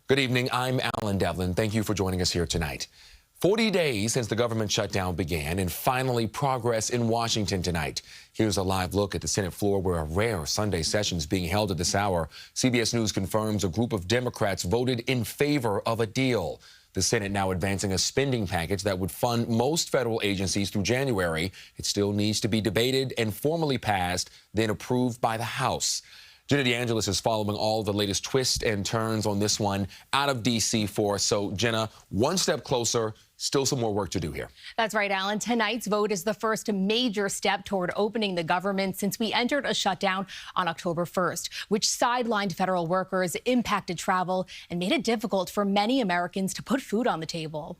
Good evening. I'm Alan Devlin. Thank you for joining us here tonight. 40 days since the government shutdown began, and finally progress in Washington tonight. Here's a live look at the Senate floor where a rare Sunday session is being held at this hour. CBS News confirms a group of Democrats voted in favor of a deal. The Senate now advancing a spending package that would fund most federal agencies through January. It still needs to be debated and formally passed, then approved by the House. Jenna DeAngelis is following all the latest twists and turns on this one out of D.C. for us. So, Jenna, one step closer, still some more work to do here. That's right, Alan. Tonight's vote is the first major step toward opening the government since we entered a shutdown on October 1st, which sidelined federal workers, impacted travel, and made it difficult for many Americans to put food on the table.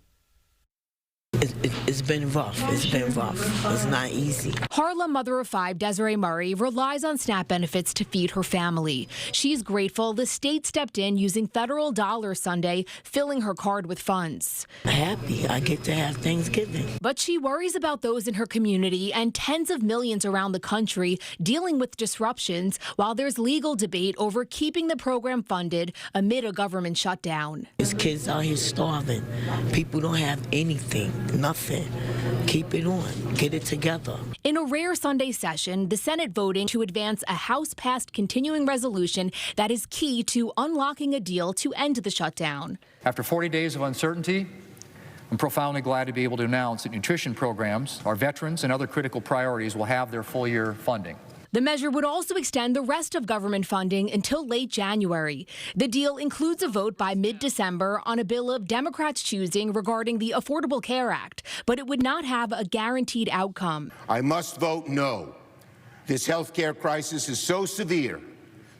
It's been rough. It's not easy. Harlem mother of 5, Desiree Murray, relies on SNAP benefits to feed her family. She's grateful the state stepped in using federal dollars Sunday, filling her card with funds. Happy I get to have Thanksgiving. But she worries about those in her community and tens of millions around the country dealing with disruptions while there's legal debate over keeping the program funded amid a government shutdown. There's kids out here starving. People don't have anything. Nothing. Keep it on. Get it together. In a rare Sunday session, the Senate voting to advance a House-passed continuing resolution that is key to unlocking a deal to end the shutdown. After 40 days of uncertainty, I'm profoundly glad to be able to announce that nutrition programs, our veterans, and other critical priorities will have their full-year funding. The measure would also extend the rest of government funding until late January. The deal includes a vote by mid-December on a bill of Democrats choosing regarding the Affordable Care Act, but it would not have a guaranteed outcome. I must vote no. This health care crisis is so severe,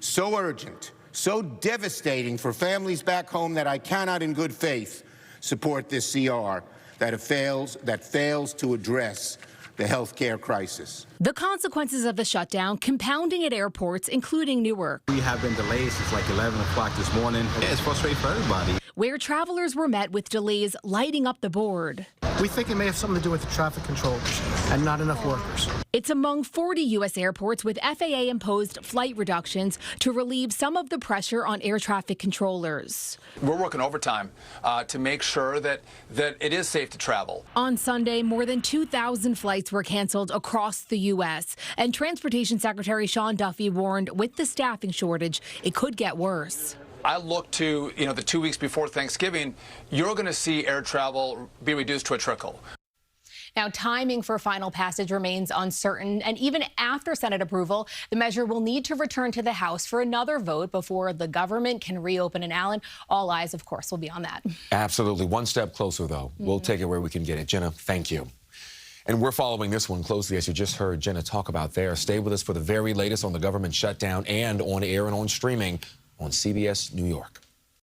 so urgent, so devastating for families back home that I cannot in good faith support this CR that fails to address the health care crisis. The consequences of the shutdown compounding at airports, including Newark. We have been delayed since like 11 o'clock this morning. It's frustrating for everybody. Where travelers were met with delays lighting up the board. We think it may have something to do with the traffic controllers and not enough workers. It's among 40 U.S. airports with FAA-imposed flight reductions to relieve some of the pressure on air traffic controllers. We're working overtime to make sure that it is safe to travel. On Sunday, more than 2,000 flights were canceled across the U.S., and Transportation Secretary Sean Duffy warned with the staffing shortage, it could get worse. I look to, the 2 weeks before Thanksgiving, you're going to see air travel be reduced to a trickle. Now, timing for final passage remains uncertain, and even after Senate approval, the measure will need to return to the House for another vote before the government can reopen. And Alan, all eyes, of course, will be on that. Absolutely. One step closer, though. We'll take it where we can get it. Jenna, thank you. And we're following this one closely, as you just heard Jenna talk about there. Stay with us for the very latest on the government shutdown and on air and on streaming on CBS New York.